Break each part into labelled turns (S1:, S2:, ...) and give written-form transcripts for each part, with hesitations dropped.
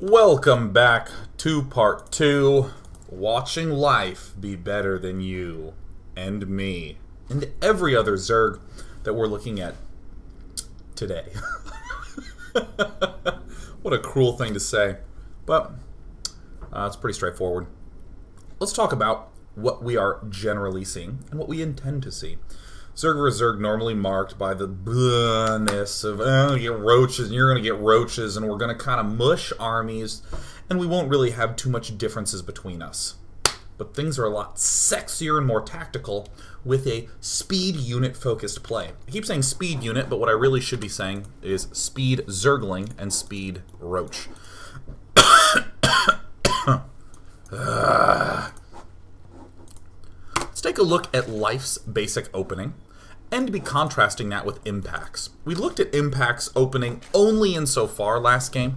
S1: Welcome back to part 2, watching life be better than you and me and every other Zerg that we're looking at today. What a cruel thing to say, but it's pretty straightforward. Let's talk about what we are generally seeing and what we intend to see. Zerg vs. Zerg normally marked by the blah-ness of, oh, you get roaches, and you're going to get roaches, and we're going to kind of mush armies, and we won't really have too much differences between us. But things are a lot sexier and more tactical with a speed unit-focused play. I keep saying speed unit, but what I really should be saying is speed Zergling and speed Roach. Let's take a look at life's basic opening and be contrasting that with impacts. We looked at impacts opening only insofar last game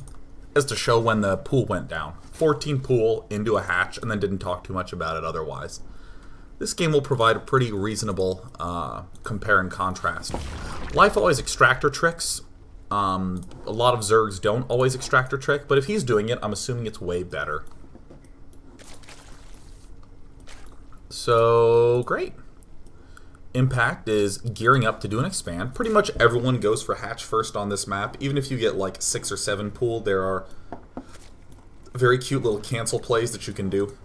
S1: as to show when the pool went down. 14 pool into a hatch, and then didn't talk too much about it otherwise. This game will provide a pretty reasonable compare and contrast. Life always extractor tricks. A lot of Zergs don't always extractor trick, but if he's doing it, I'm assuming it's way better. So, great. Impact is gearing up to do an expand. Pretty much everyone goes for hatch first on this map. Even if you get like 6 or 7 pool, there are very cute little cancel plays that you can do.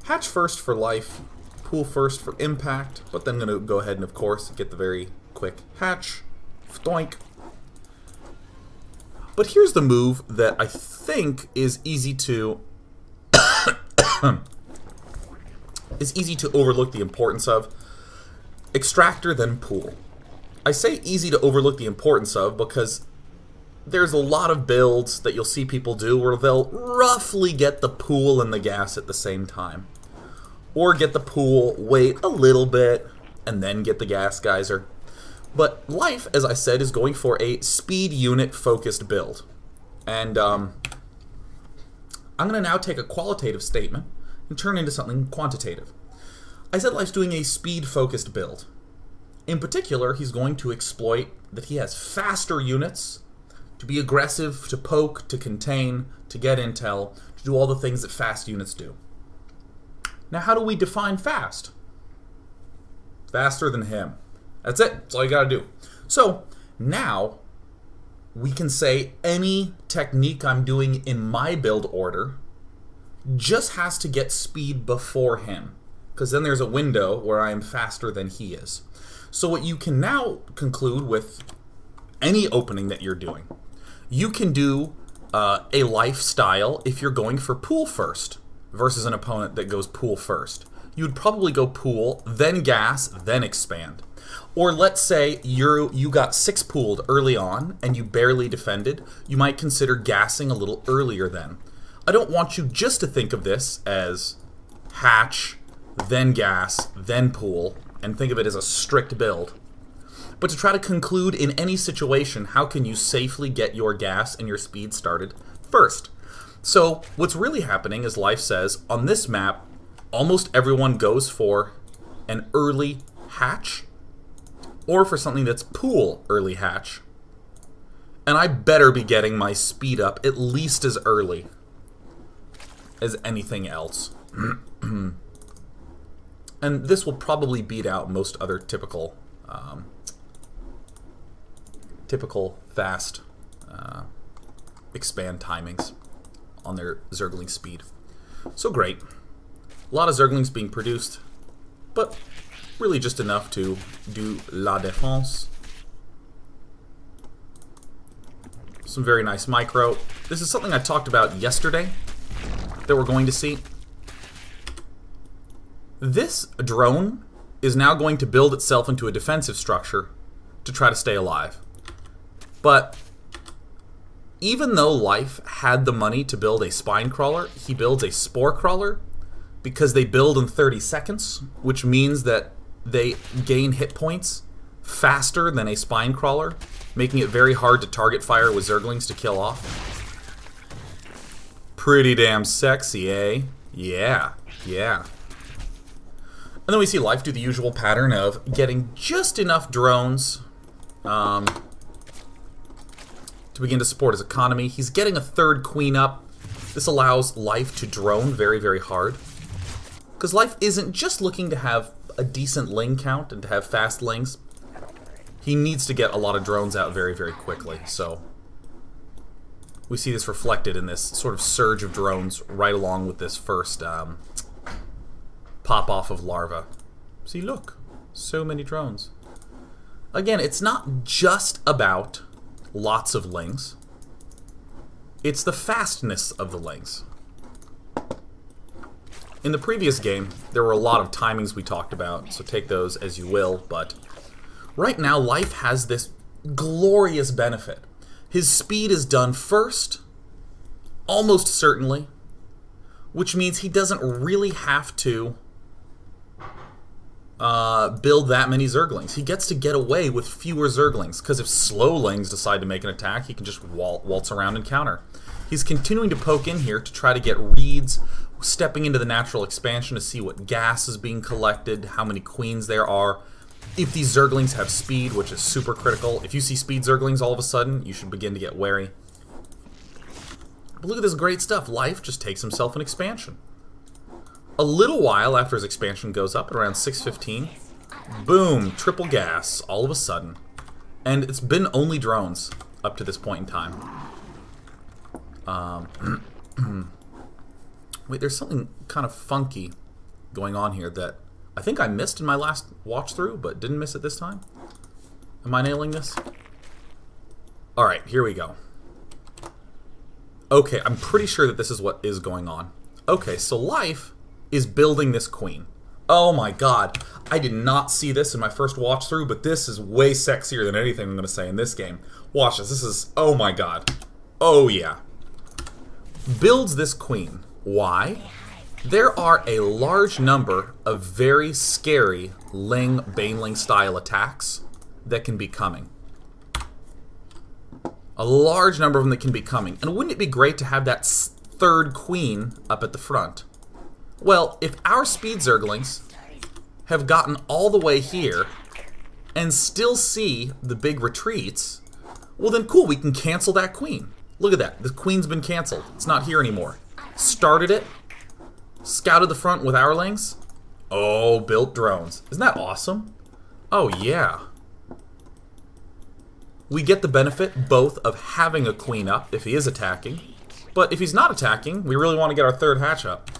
S1: Hatch first for life, pool first for impact, but then I'm going to go ahead and, of course, get the very quick hatch. Doink. But here's the move that I think is easy to overlook the importance of. Extractor, then pool. I say easy to overlook the importance of because there's a lot of builds that you'll see people do where they'll roughly get the pool and the gas at the same time. Or get the pool, wait a little bit, and then get the gas geyser. But life, as I said, is going for a speed unit focused build. And I'm going to now take a qualitative statement and turn into something quantitative. I said life's doing a speed-focused build. In particular, he's going to exploit that he has faster units, to be aggressive, to poke, to contain, to get intel, to do all the things that fast units do. Now, how do we define fast? Faster than him. That's it. That's all you gotta do. So, now, we can say any technique I'm doing in my build order just has to get speed before him, because then there's a window where I am faster than he is. So what you can now conclude with any opening that you're doing, you can do a lifestyle if you're going for pool first versus an opponent that goes pool first. You would probably go pool, then gas, then expand. Or let's say you got 6 pooled early on and you barely defended, you might consider gassing a little earlier then. I don't want you just to think of this as hatch, then gas, then pool, and think of it as a strict build. But to try to conclude in any situation, how can you safely get your gas and your speed started first? So what's really happening is life says, on this map, almost everyone goes for an early hatch, or for something that's pool early hatch. And I better be getting my speed up at least as early as anything else. And this will probably beat out most other typical fast expand timings on their Zergling speed. So great. A lot of Zerglings being produced, but really just enough to do la défense. Some very nice micro. This is something I talked about yesterday that we're going to see. This drone is now going to build itself into a defensive structure to try to stay alive. But even though life had the money to build a spine crawler, he builds a spore crawler because they build in 30 seconds, which means that they gain hit points faster than a spine crawler, making it very hard to target fire with Zerglings to kill off. Pretty damn sexy, eh? Yeah, yeah. And then we see life do the usual pattern of getting just enough drones to to begin to support his economy. He's getting a third queen up. This allows Life to drone very, very hard. Because Life isn't just looking to have a decent ling count and to have fast lings. He needs to get a lot of drones out very, very quickly. So we see this reflected in this sort of surge of drones right along with this first pop-off of larva. See, look. So many drones. Again, it's not just about lots of lings. It's the fastness of the lings. In the previous game, there were a lot of timings we talked about, so take those as you will, but right now, Life has this glorious benefit. His speed is done first, almost certainly, which means he doesn't really have to build that many Zerglings. He gets to get away with fewer Zerglings, because if Slowlings decide to make an attack, he can just waltz around and counter. He's continuing to poke in here to try to get reads, stepping into the natural expansion to see what gas is being collected, how many queens there are, if these Zerglings have speed, which is super critical. If you see speed Zerglings all of a sudden, you should begin to get wary. But look at this great stuff. Life just takes himself an expansion. A little while after his expansion goes up at around 6:15, boom, triple gas all of a sudden. And it's been only drones up to this point in time. Wait, there's something kind of funky going on here that I think I missed in my last watch through, but didn't miss it this time. Am I nailing this? Alright, here we go. Okay, I'm pretty sure that this is what is going on. Okay, so Life is building this queen. Oh my god. I did not see this in my first watch through, but this is way sexier than anything I'm going to say in this game. Watch this. This is... oh my god. Oh yeah. Builds this queen. Why? There are a large number of very scary Ling, Baneling style attacks that can be coming. A large number of them that can be coming. And wouldn't it be great to have that third queen up at the front? Well, if our speed Zerglings have gotten all the way here and still see the big retreats, well then cool, we can cancel that queen. Look at that, the queen's been canceled. It's not here anymore. Started it, scouted the front with our lings. Oh, built drones. Isn't that awesome? Oh yeah. We get the benefit both of having a queen up if he is attacking, but if he's not attacking, we really want to get our third hatch up.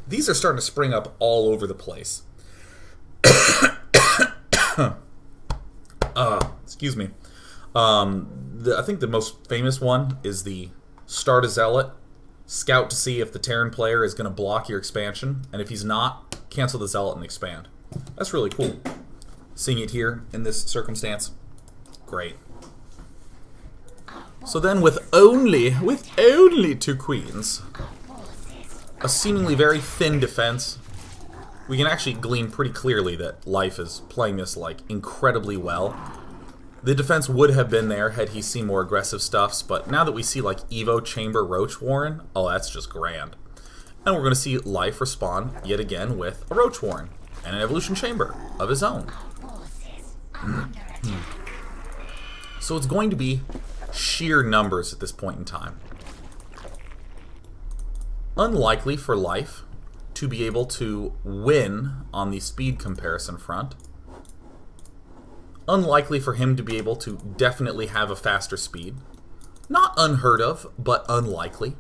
S1: These are starting to spring up all over the place. Excuse me. I think the most famous one is the Start a Zealot. Scout to see if the Terran player is going to block your expansion, and if he's not, cancel the Zealot and expand. That's really cool. Seeing it here in this circumstance, great. So then with only 2 queens, a seemingly very thin defense, we can actually glean pretty clearly that Life is playing this like incredibly well. The defense would have been there had he seen more aggressive stuffs, but now that we see like Evo, Chamber, Roach Warren, oh that's just grand. And we're going to see Life respond yet again with a Roach Warren and an Evolution Chamber of his own. So it's going to be sheer numbers at this point in time. Unlikely for Life to be able to win on the speed comparison front. Unlikely for him to be able to definitely have a faster speed. Not unheard of, but unlikely.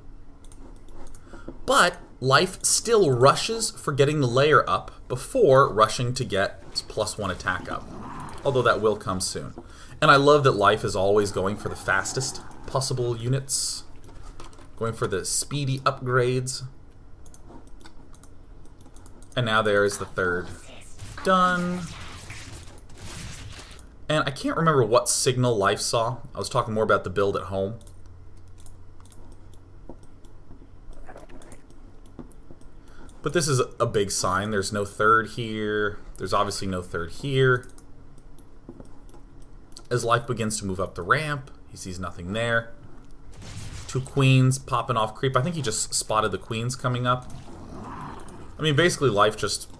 S1: But Life still rushes for getting the layer up before rushing to get its +1 attack up. Although that will come soon. And I love that Life is always going for the fastest possible units. Going for the speedy upgrades. And now there is the third. Done. And I can't remember what signal Life saw. I was talking more about the build at home. But this is a big sign. There's no third here. There's obviously no third here. As Life begins to move up the ramp, he sees nothing there. 2 queens popping off creep. I think he just spotted the queens coming up. I mean, basically Life just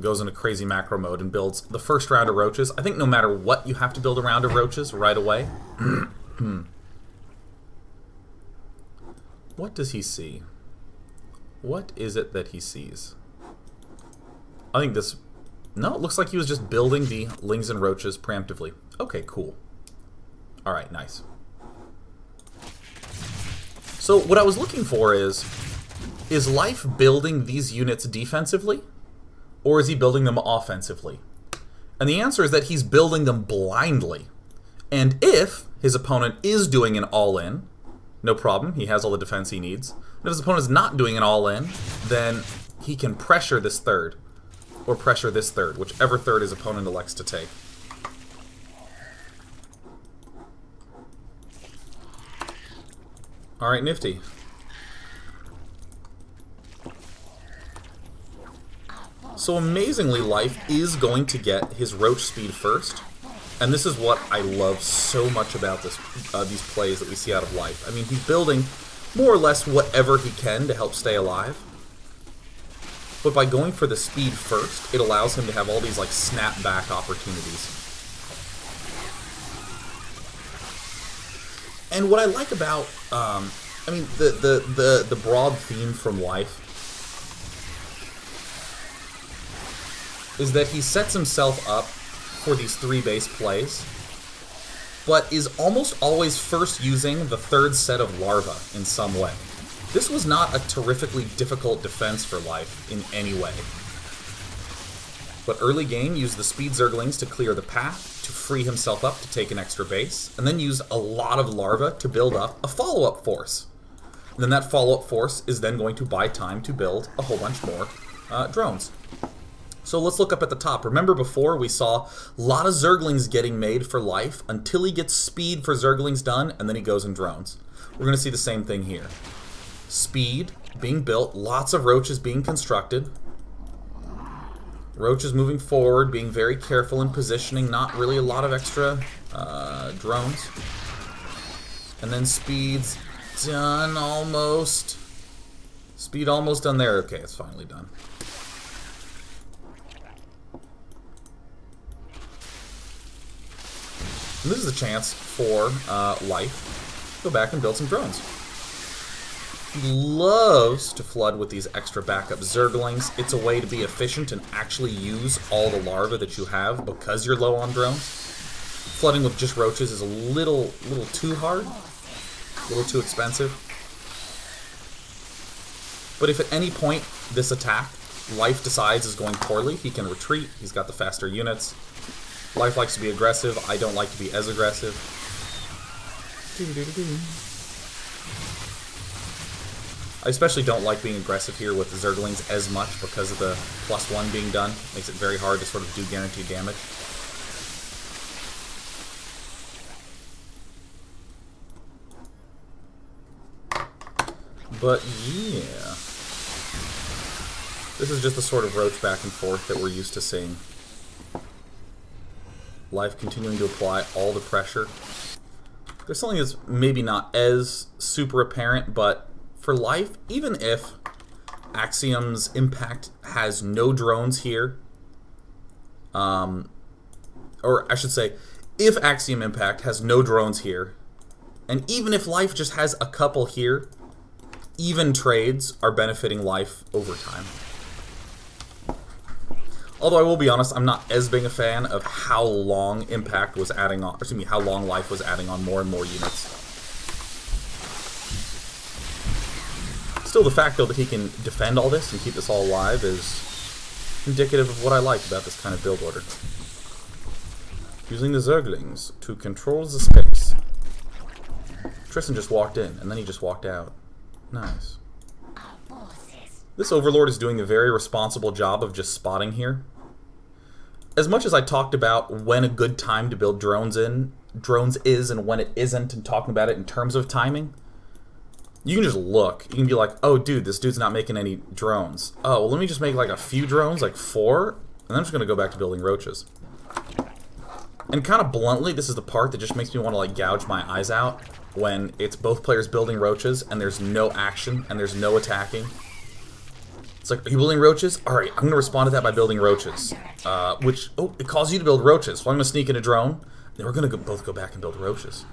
S1: goes into crazy macro mode and builds the first round of roaches. I think no matter what, you have to build a round of roaches right away. What does he see? What is it that he sees? I think this... No, it looks like he was just building the lings and roaches preemptively. Okay, cool. Alright, nice. So what I was looking for is Life building these units defensively? Or is he building them offensively? And the answer is that he's building them blindly. And if his opponent is doing an all-in, no problem, he has all the defense he needs. But if his opponent is not doing an all-in, then he can pressure this third. Or pressure this third, whichever third his opponent elects to take. Alright, nifty. So amazingly, Life is going to get his Roach speed first. And this is what I love so much about this, these plays that we see out of Life. I mean, he's building more or less whatever he can to help stay alive. But by going for the speed first, it allows him to have all these like snap-back opportunities. And what I like about, I mean, the broad theme from Life is that he sets himself up for these 3 base plays, but is almost always first using the third set of larvae in some way. This was not a terrifically difficult defense for Life in any way. But early game, used the speed Zerglings to clear the path, to free himself up to take an extra base, and then use a lot of larvae to build up a follow-up force. And then that follow-up force is then going to buy time to build a whole bunch more drones. So let's look up at the top. Remember before we saw a lot of Zerglings getting made for Life until he gets speed for Zerglings done, and then he goes in drones. We're going to see the same thing here. Speed being built, lots of roaches being constructed. Roaches moving forward, being very careful in positioning, not really a lot of extra drones. And then speed's done almost. Speed almost done there. Okay, it's finally done. And this is a chance for Life to go back and build some drones. He loves to flood with these extra backup Zerglings. It's a way to be efficient and actually use all the larvae that you have because you're low on drones. Flooding with just roaches is a little too hard, a little too expensive. But if at any point this attack, Life decides is going poorly, he can retreat. He's got the faster units. Life likes to be aggressive. I don't like to be as aggressive. I especially don't like being aggressive here with the Zerglings as much because of the +1 being done. Makes it very hard to sort of do guaranteed damage. But yeah. This is just the sort of Roach back and forth that we're used to seeing. Life continuing to apply all the pressure. There's something that's maybe not as super apparent, but for Life, even if Axiom's Impact has no drones here, or I should say, if Axiom Impact has no drones here, and even if Life just has a couple here, even trades are benefiting Life over time. Although I will be honest, I'm not as big a fan of how long Impact was adding on, or excuse me, how long Life was adding on more and more units. Still, the fact though that he can defend all this and keep this all alive is indicative of what I like about this kind of build order. Using the Zerglings to control the space. Tristan just walked in, and then he just walked out. Nice. This Overlord is doing a very responsible job of just spotting here. As much as I talked about when a good time to build drones is and when it isn't, and talking about it in terms of timing, you can just look. You can be like, oh dude, this dude's not making any drones. Oh, well let me just make like a few drones, like 4, and then I'm just going to go back to building roaches. And kind of bluntly, this is the part that just makes me want to like gouge my eyes out when it's both players building roaches and there's no action and there's no attacking. It's like, are you building roaches? Alright, I'm going to respond to that by building roaches. Which, oh, it calls you to build roaches. So I'm going to sneak in a drone. Then we're going to both go back and build roaches.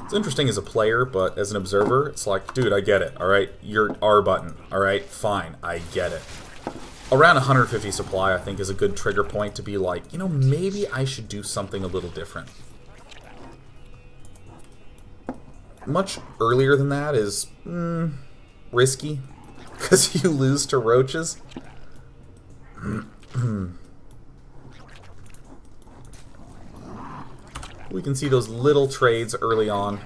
S1: It's interesting as a player, but as an observer, it's like, dude, I get it, alright? Your R button, alright? Fine, I get it. Around 150 supply, I think, is a good trigger point to be like, you know, maybe I should do something a little different. Much earlier than that is, risky, because you lose to roaches. We can see those little trades early on.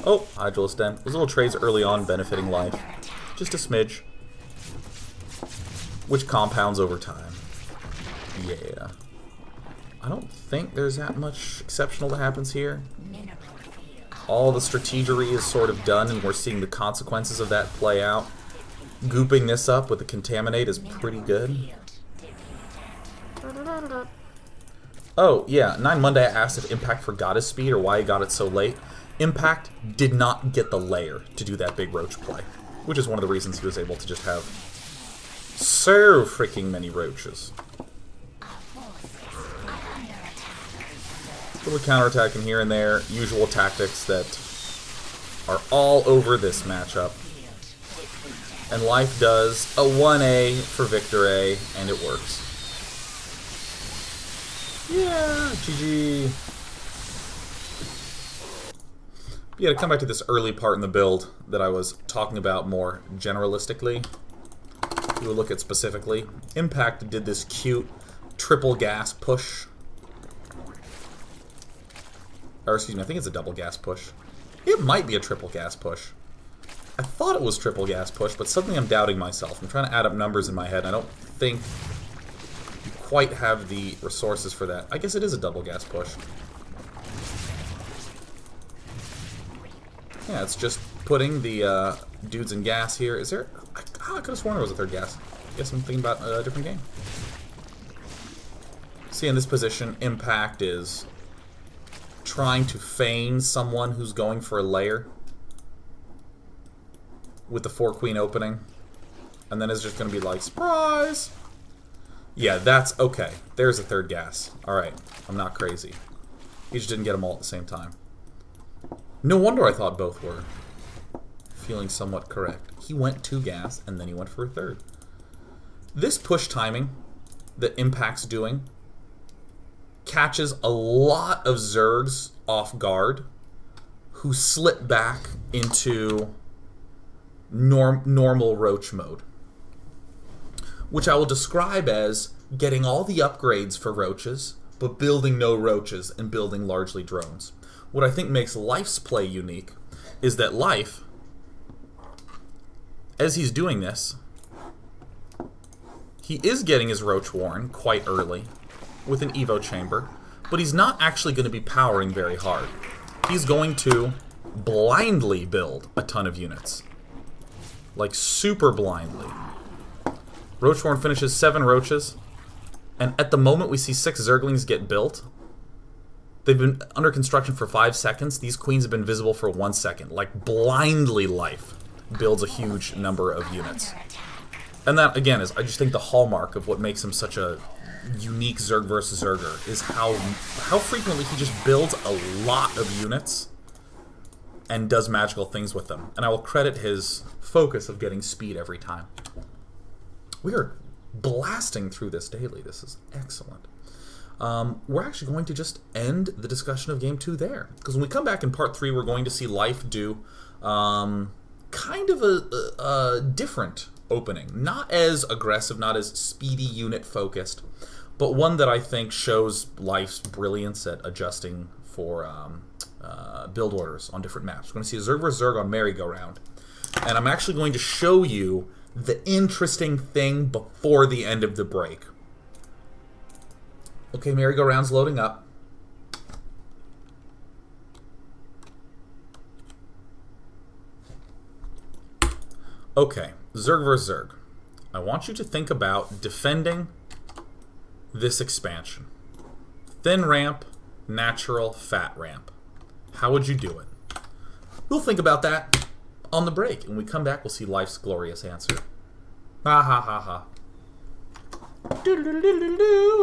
S1: Oh, Hydralis Den. Those little trades early on benefiting life. Just a smidge. Which compounds over time. Yeah. I don't think there's that much exceptional that happens here. All the strategery is sort of done, and we're seeing the consequences of that play out. Gooping this up with the Contaminate is pretty good. Oh, yeah, 9 Monday asked if Impact forgot his speed or why he got it so late. Impact did not get the layer to do that big Roach play, which is one of the reasons he was able to just have so freaking many Roaches. Little counterattacking here and there, usual tactics that are all over this matchup. And life does a 1A for Victor A, and it works. Yeah, GG. Yeah, to come back to this early part in the build that I was talking about more generalistically, we'll look at specifically. Impact did this cute triple gas push. Or excuse me, I think it's a double gas push. It might be a triple gas push. I thought it was triple gas push, but suddenly I'm doubting myself. I'm trying to add up numbers in my head, and I don't think you quite have the resources for that. I guess it is a double gas push. Yeah, it's just putting the dudes in gas here. Is there... I could have sworn there was a third gas. I guess I'm thinking about a different game. See, in this position, Impact is trying to feign someone who's going for a layer with the 4-queen opening, and then it's just going to be like, surprise! Yeah, that's okay. There's a third gas. Alright, I'm not crazy. He just didn't get them all at the same time. No wonder I thought both were. Feeling somewhat correct. He went 2 gas, and then he went for a third. This push timing that Impact's doing catches a lot of Zergs off guard who slip back into normal Roach mode, which I will describe as getting all the upgrades for Roaches, but building no Roaches and building largely drones. What I think makes Life's play unique is that Life, as he's doing this, he is getting his Roach Warren quite early with an Evo Chamber, but he's not actually going to be powering very hard. He's going to blindly build a ton of units. Like, super blindly. Roach Warren finishes 7 Roaches, and at the moment we see 6 Zerglings get built. They've been under construction for 5 seconds. These queens have been visible for 1 second. Like, blindly Life builds a huge number of units. And that, again, is, I just think, the hallmark of what makes him such a unique Zerg versus Zerger, is how frequently he just builds a lot of units and does magical things with them. And I will credit his focus of getting speed every time. We are blasting through this daily. This is excellent. We're actually going to just end the discussion of Game 2 there. Because when we come back in Part 3, we're going to see Life do kind of a different opening. Not as aggressive, not as speedy unit focused, but one that I think shows Life's brilliance at adjusting for build orders on different maps. We're going to see a Zerg vs. Zerg on Merry-Go-Round. And I'm actually going to show you the interesting thing before the end of the break. Okay, Merry-Go-Round's loading up. Okay, Zerg vs. Zerg. I want you to think about defending this expansion. Thin ramp, natural, fat ramp. How would you do it? We'll think about that on the break. When we come back, we'll see Life's glorious answer. Ha ha ha ha. Doo -doo -doo -doo -doo.